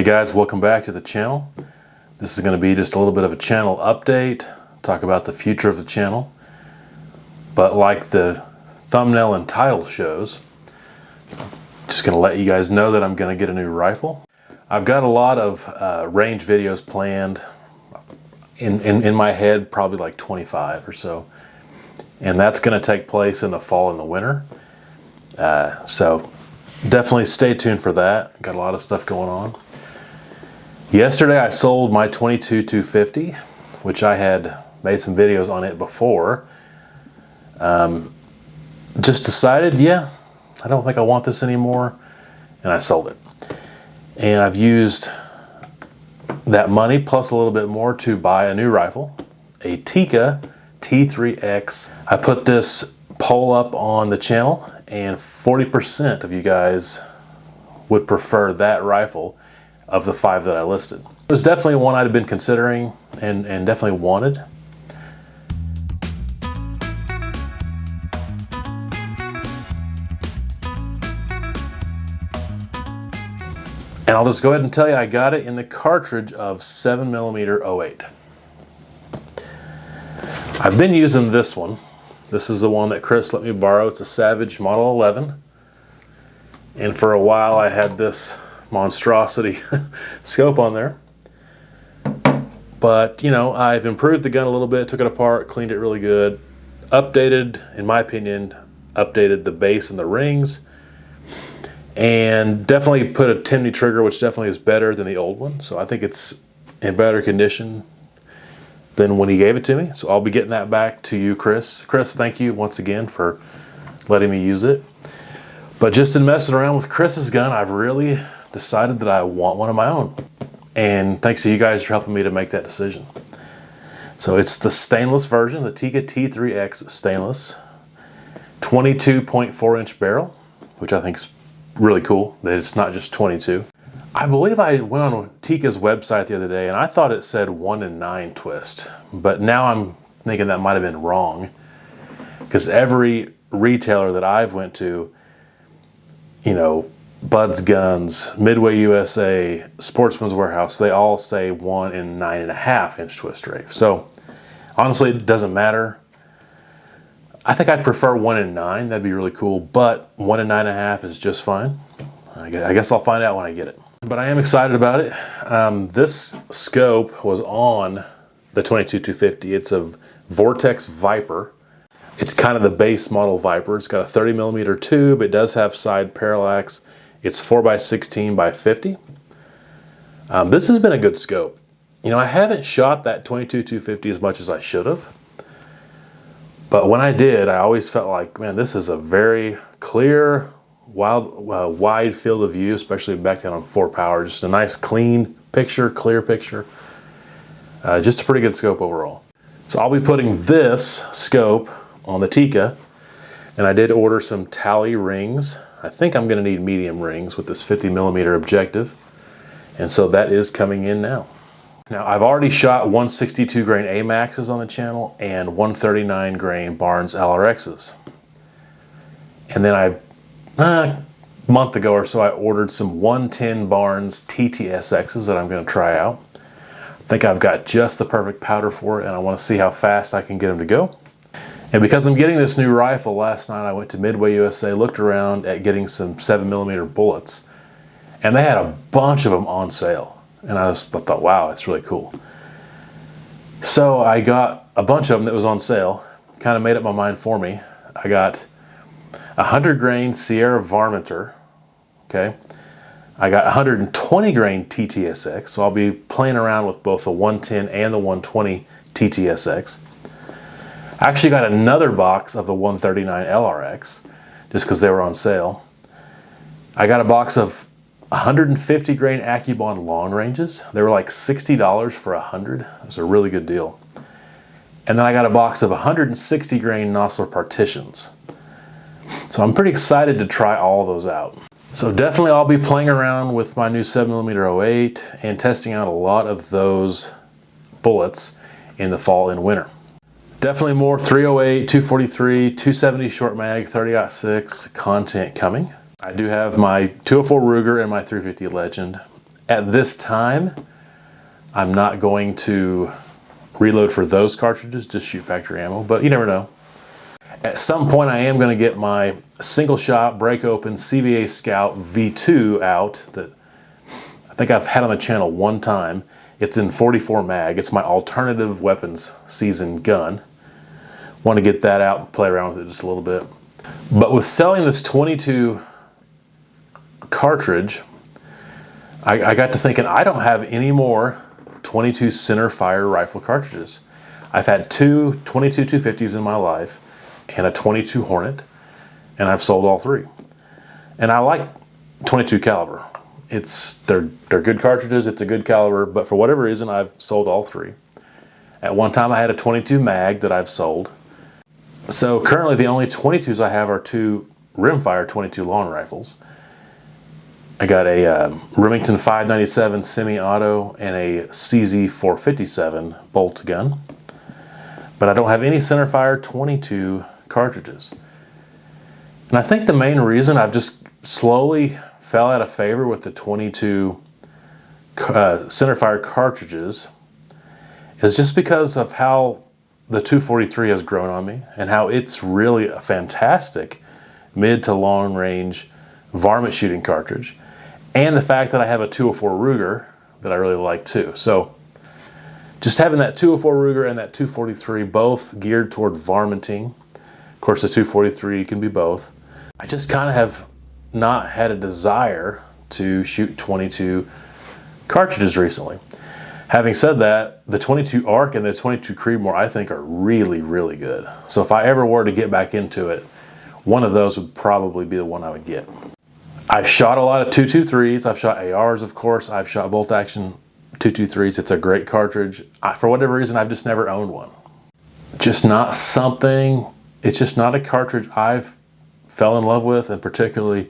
Hey guys, welcome back to the channel. This is going to be just a little bit of a channel update, talk about the future of the channel. But like the thumbnail and title shows, just going to let you guys know that I'm going to get a new rifle. I've got a lot of range videos planned in my head, probably like 25 or so. And that's going to take place in the fall and the winter. So definitely stay tuned for that. Got a lot of stuff going on. Yesterday I sold my 22-250, which I had made some videos on it before. Just decided, yeah, I don't think I want this anymore, and I sold it. And I've used that money plus a little bit more to buy a new rifle, a Tikka T3X. I put this poll up on the channel, and 40% of you guys would prefer that rifle of the 5 that I listed. It was definitely one I'd been considering and definitely wanted. And I'll just go ahead and tell you, I got it in the cartridge of 7mm 08. I've been using this one. This is the one that Chris let me borrow. It's a Savage Model 11. And for a while I had this monstrosity scope on there. But, you know, I've improved the gun a little bit, took it apart, cleaned it really good, updated, in my opinion, updated the base and the rings, and definitely put a Timney trigger, which definitely is better than the old one. So I think it's in better condition than when he gave it to me. So I'll be getting that back to you, Chris. Chris, thank you once again for letting me use it. But just in messing around with Chris's gun, I've really decided that I want one of my own. And thanks to you guys for helping me to make that decision. So it's the stainless version, the Tikka T3X stainless, 22.4-inch barrel, which I think is really cool that it's not just 22. I believe I went on Tikka's website the other day and I thought it said 1 in 9 twist, but now I'm thinking that might have been wrong, because every retailer that I've went to, you know, Bud's Guns, Midway USA, Sportsman's Warehouse, they all say 1 in 9.5-inch twist rate. So honestly, it doesn't matter. I think I'd prefer 1 in 9. That'd be really cool. But 1 in 9.5 is just fine. I guess I'll find out when I get it. But I am excited about it. This scope was on the 22-250. It's a Vortex Viper. It's kind of the base model Viper. It's got a 30mm tube. It does have side parallax. It's 4x16 by 50. This has been a good scope. You know, I haven't shot that 22-250 as much as I should have. But when I did, I always felt like, man, this is a very clear, wide field of view, especially back down on 4 power. Just a nice, clean picture, clear picture. Just a pretty good scope overall. So I'll be putting this scope on the Tikka, and I did order some Tally rings. I think I'm going to need medium rings with this 50mm objective, and so that is coming in now. Now I've already shot 162 grain AMAXs on the channel and 139 grain Barnes LRXs. And then a month ago or so I ordered some 110 Barnes TTSXs that I'm going to try out. I think I've got just the perfect powder for it, and I want to see how fast I can get them to go. And because I'm getting this new rifle, last night I went to Midway USA, looked around at getting some 7mm bullets, and they had a bunch of them on sale. And I just thought, wow, it's really cool. So I got a bunch of them that was on sale, kind of made up my mind for me. I got 100 grain Sierra Varminter, okay? I got 120 grain TTSX, so I'll be playing around with both the 110 and the 120 TTSX. I actually got another box of the 139 LRX just because they were on sale. I got a box of 150 grain AccuBond long ranges. They were like $60 for 100. It was a really good deal. And then I got a box of 160 grain Nosler partitions. So I'm pretty excited to try all those out. So definitely I'll be playing around with my new 7mm 08 and testing out a lot of those bullets in the fall and winter. Definitely more 308, 243, 270 short mag, 30-06 content coming. I do have my 204 Ruger and my 350 Legend, at this time, I'm not going to reload for those cartridges, just shoot factory ammo, but you never know. At some point I am going to get my single shot break open CVA Scout V2 out that I think I've had on the channel one time. It's in 44 mag. It's my alternative weapons season gun. Want to get that out and play around with it just a little bit. But with selling this 22 cartridge, I got to thinking I don't have any more 22 center fire rifle cartridges. I've had two 22 250s in my life and a 22 Hornet, and I've sold all three. And I like 22 caliber. They're good cartridges, it's a good caliber, but for whatever reason I've sold all three. At one time I had a 22 mag that I've sold. So currently the only 22s I have are two rimfire 22 long rifles. I got a Remington 597 semi-auto and a CZ 457 bolt gun. But I don't have any centerfire 22 cartridges. And I think the main reason I've just slowly fell out of favor with the 22 centerfire cartridges is just because of how the 243 has grown on me and how it's really a fantastic mid to long range varmint shooting cartridge, and the fact that I have a 204 Ruger that I really like too. So just having that 204 Ruger and that 243 both geared toward varminting. Of course the 243 can be both. I just kind of have not had a desire to shoot 22 cartridges recently. Having said that, the 22 ARC and the 22 Creedmoor I think are really, really good. So if I ever were to get back into it, one of those would probably be the one I would get. I've shot a lot of 223s. I've shot ARs, of course. I've shot bolt action 223s. It's a great cartridge. For whatever reason, I've just never owned one. Just not something, it's just not a cartridge I've fell in love with and particularly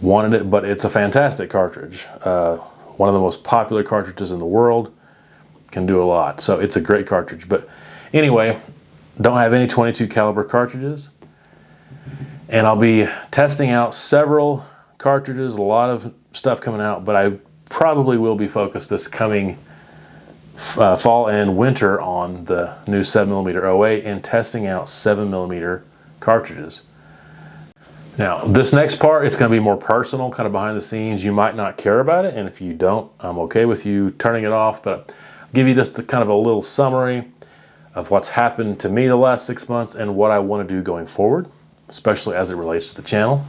wanted it, but it's a fantastic cartridge. One of the most popular cartridges in the world, can do a lot. So it's a great cartridge. But anyway, don't have any 22 caliber cartridges. And I'll be testing out several cartridges, a lot of stuff coming out, but I probably will be focused this coming fall and winter on the new 7mm 08 and testing out 7mm cartridges. Now, this next part, it's going to be more personal, kind of behind the scenes. You might not care about it, and if you don't, I'm okay with you turning it off, but I'll give you just kind of a little summary of what's happened to me the last 6 months and what I want to do going forward, especially as it relates to the channel.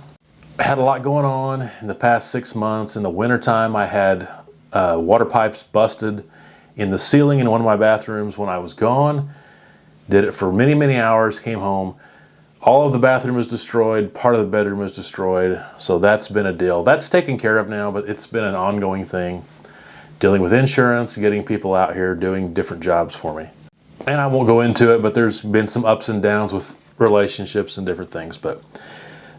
I had a lot going on in the past 6 months. In the wintertime, I had water pipes busted in the ceiling in one of my bathrooms when I was gone. Did it for many, many hours, came home. All of the bathroom was destroyed, part of the bedroom was destroyed, so that's been a deal. That's taken care of now, but it's been an ongoing thing. Dealing with insurance, getting people out here doing different jobs for me. And I won't go into it, but there's been some ups and downs with relationships and different things. But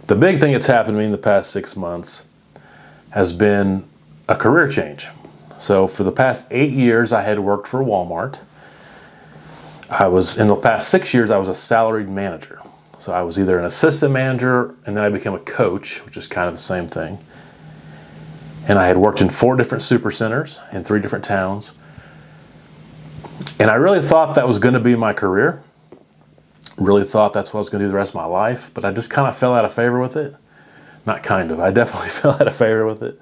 the big thing that's happened to me in the past 6 months has been a career change. So for the past 8 years, I had worked for Walmart. In the past 6 years, I was a salaried manager. So I was either an assistant manager and then I became a coach, which is kind of the same thing. And I had worked in 4 different super centers in 3 different towns. And I really thought that was going to be my career. Really thought that's what I was going to do the rest of my life, but I just kind of fell out of favor with it. Not kind of, I definitely fell out of favor with it.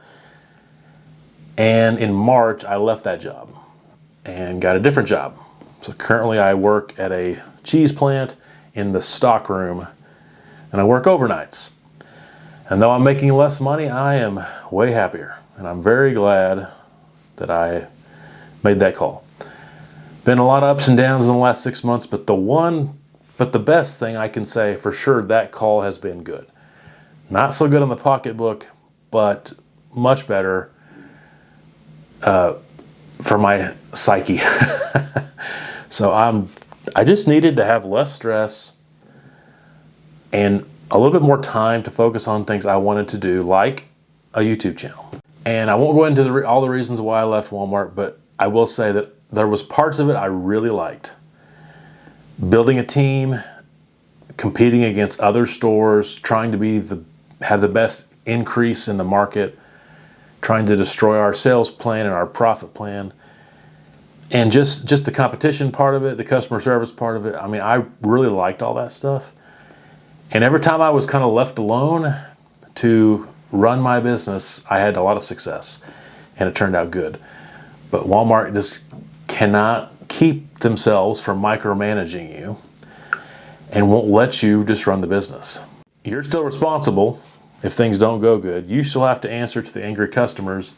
And in March, I left that job and got a different job. So currently I work at a cheese plant in the stock room, and I work overnights. And though I'm making less money, I am way happier, and I'm very glad that I made that call. Been a lot of ups and downs in the last 6 months, but the best thing I can say for sure, that call has been good. Not so good on the pocketbook, but much better for my psyche. So I just needed to have less stress and a little bit more time to focus on things I wanted to do, like a YouTube channel. And I won't go into all the reasons why I left Walmart, but I will say that there was parts of it I really liked. Building a team, competing against other stores, trying to have the best increase in the market, trying to destroy our sales plan and our profit plan. And just the competition part of it, the customer service part of it, I mean, I really liked all that stuff. And every time I was kind of left alone to run my business, I had a lot of success, and it turned out good. But Walmart just cannot keep themselves from micromanaging you and won't let you just run the business. You're still responsible if things don't go good. You still have to answer to the angry customers.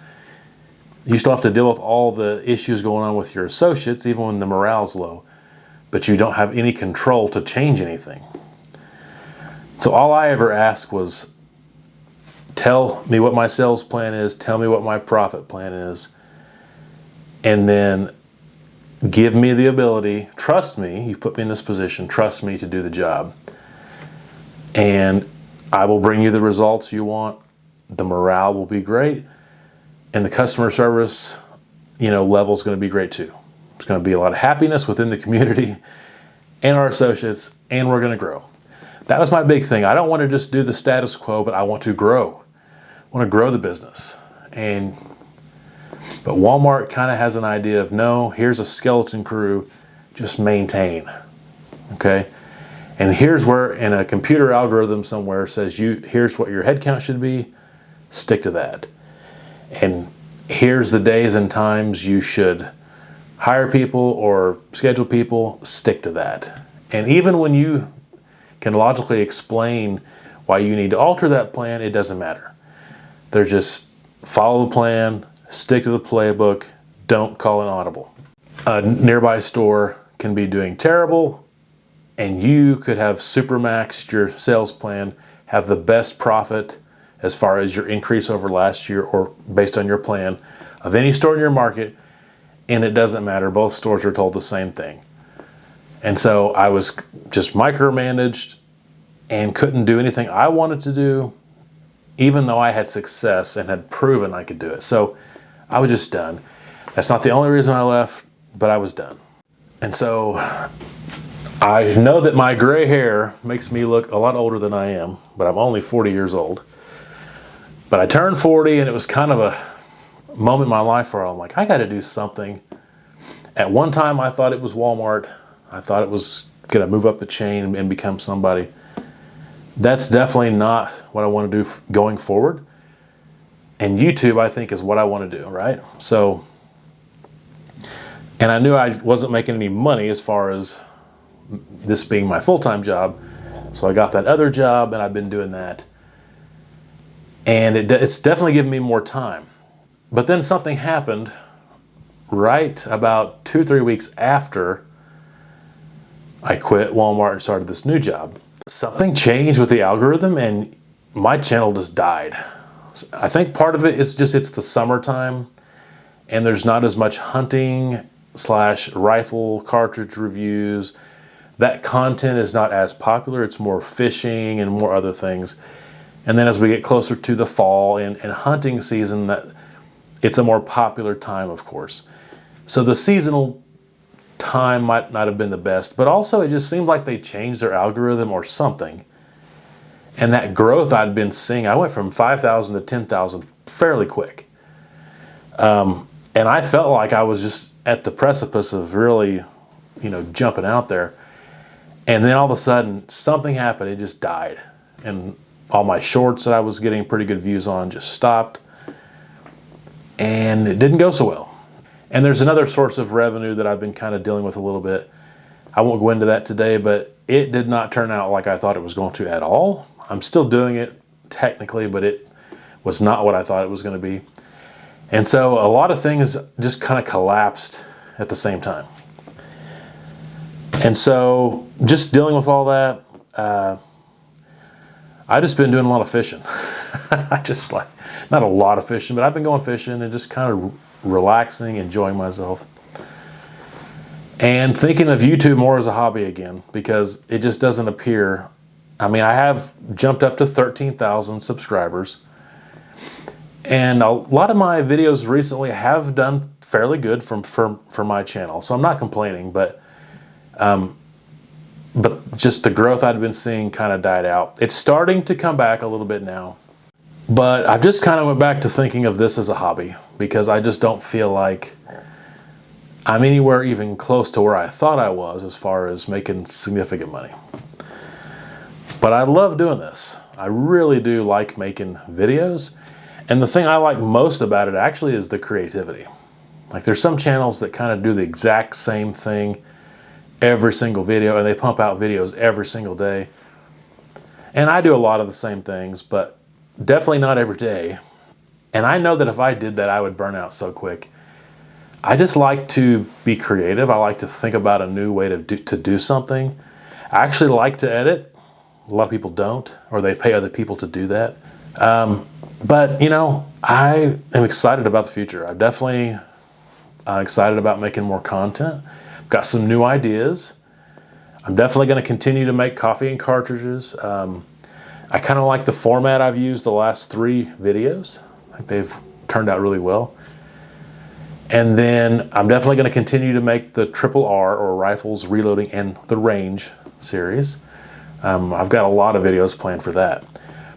You still have to deal with all the issues going on with your associates, even when the morale's low. But you don't have any control to change anything. So all I ever asked was, tell me what my sales plan is, tell me what my profit plan is, and then give me the ability, trust me, you've put me in this position, trust me to do the job. And I will bring you the results you want. The morale will be great. And the customer service, level is going to be great too. It's going to be a lot of happiness within the community and our associates, and we're going to grow. That was my big thing. I don't want to just do the status quo, but I want to grow. I want to grow the business. But Walmart kind of has an idea of, no, here's a skeleton crew, just maintain, okay? And here's where, in a computer algorithm somewhere says, here's what your head count should be, stick to that. And here's the days and times you should hire people or schedule people, stick to that. And even when you can logically explain why you need to alter that plan, it doesn't matter. They're just follow the plan, stick to the playbook, don't call an audible. A nearby store can be doing terrible, and you could have supermaxed your sales plan, have the best profit as far as your increase over last year or based on your plan of any store in your market, and it doesn't matter. Both stores are told the same thing. And so I was just micromanaged and couldn't do anything I wanted to do, even though I had success and had proven I could do it. So I was just done. That's not the only reason I left, but I was done. And so I know that my gray hair makes me look a lot older than I am, but I'm only 40 years old. But I turned 40, and it was kind of a moment in my life where I'm like, I got to do something. At one time, I thought it was Walmart. I thought it was going to move up the chain and become somebody. That's definitely not what I want to do going forward. And YouTube, I think, is what I want to do, right? So, and I knew I wasn't making any money as far as this being my full-time job. So I got that other job, and I've been doing that. And it's definitely given me more time. But then something happened right about 2-3 weeks after I quit Walmart and started this new job. Something changed with the algorithm, and my channel just died. I think part of it is just it's the summertime, and there's not as much hunting / rifle cartridge reviews. That content is not as popular. It's more fishing and more other things. And then as we get closer to the fall and hunting season, it's a more popular time, of course. So the seasonal time might not have been the best, but also it just seemed like they changed their algorithm or something. And that growth I'd been seeing, I went from 5,000 to 10,000 fairly quick. And I felt like I was just at the precipice of really, jumping out there. And then all of a sudden, something happened. It just died. And all my shorts that I was getting pretty good views on just stopped. And it didn't go so well. And there's another source of revenue that I've been kind of dealing with a little bit. I won't go into that today, but it did not turn out like I thought it was going to at all. I'm still doing it technically, but it was not what I thought it was going to be. And so a lot of things just kind of collapsed at the same time. And so just dealing with all that, I've just been doing a lot of fishing. Not a lot of fishing, but I've been going fishing and just kind of relaxing, enjoying myself. And thinking of YouTube more as a hobby again, because it just doesn't appear. I mean, I have jumped up to 13,000 subscribers. And a lot of my videos recently have done fairly good for my channel. So I'm not complaining, but just the growth I'd been seeing kind of died out. It's starting to come back a little bit now. But I've just kind of went back to thinking of this as a hobby because I just don't feel like I'm anywhere even close to where I thought I was as far as making significant money. But I love doing this. I really do like making videos. And the thing I like most about it actually is the creativity. Like there's some channels that kind of do the exact same thing every single video, and they pump out videos every single day. And I do a lot of the same things, but definitely not every day. And I know that if I did that, I would burn out so quick. I just like to be creative. I like to think about a new way to do something. I actually like to edit. A lot of people don't, or they pay other people to do that. But you know, I am excited about the future. I'm definitely excited about making more content. Got some new ideas. I'm definitely going to continue to make coffee and cartridges. I kind of like the format I've used the last 3 videos. I think they've turned out really well. And then I'm definitely going to continue to make the Triple R, or Rifles, Reloading, and the Range series. I've got a lot of videos planned for that.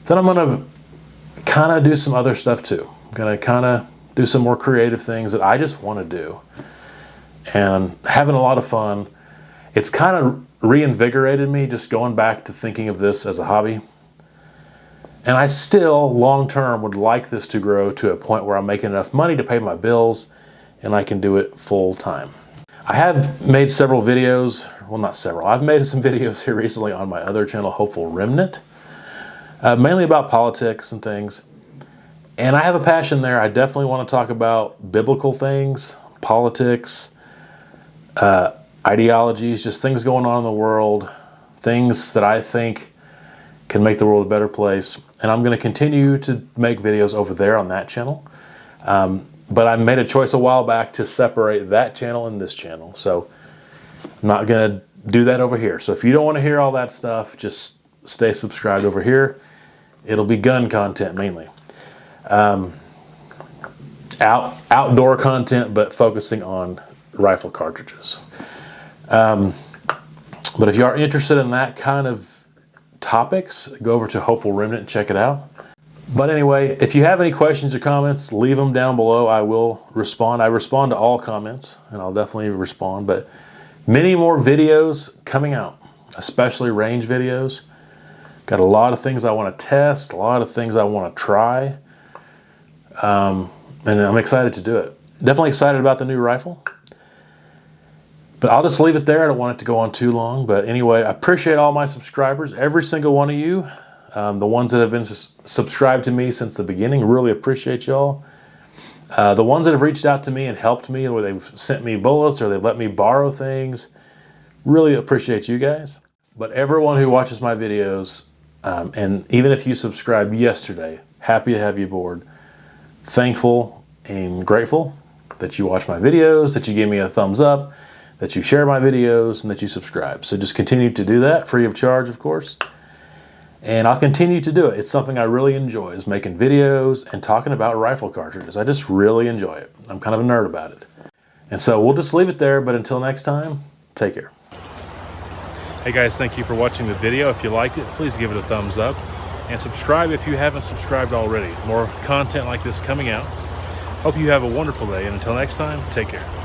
Then I'm going to kind of do some other stuff too. I'm going to kind of do some more creative things that I just want to do. And having a lot of fun. It's kind of reinvigorated me just going back to thinking of this as a hobby. And I still, long term, would like this to grow to a point where I'm making enough money to pay my bills and I can do it full time. I have made several videos, well not several, I've made some videos here recently on my other channel, Hopeful Remnant, mainly about politics and things. And I have a passion there. I definitely want to talk about biblical things, politics, ideologies, just things going on in the world, things that I think can make the world a better place. And I'm going to continue to make videos over there on that channel. But I made a choice a while back to separate that channel and this channel. So I'm not going to do that over here. So if you don't want to hear all that stuff, just stay subscribed over here. It'll be gun content mainly. Outdoor content, but focusing on rifle cartridges. But if you are interested in that kind of topics, go over to Hopeful Remnant and check it out. But anyway, if you have any questions or comments, leave them down below. I will respond. I respond to all comments, and I'll definitely respond. But many more videos coming out, especially range videos. Got a lot of things I want to test, a lot of things I want to try. And I'm excited to do it. Definitely excited about the new rifle. But I'll just leave it there. I don't want it to go on too long. But anyway, I appreciate all my subscribers, every single one of you. The ones that have been subscribed to me since the beginning, really appreciate y'all. The ones that have reached out to me and helped me, where they've sent me bullets or they've let me borrow things, really appreciate you guys. But everyone who watches my videos, and even if you subscribed yesterday, happy to have you aboard. Thankful and grateful that you watch my videos, that you give me a thumbs up, that you share my videos, and that you subscribe. So just continue to do that, free of charge, of course. And I'll continue to do it. It's something I really enjoy, is making videos and talking about rifle cartridges. I just really enjoy it. I'm kind of a nerd about it. And so we'll just leave it there, but until next time, take care. Hey guys, thank you for watching the video. If you liked it, please give it a thumbs up. And subscribe if you haven't subscribed already. More content like this coming out. Hope you have a wonderful day, and until next time, take care.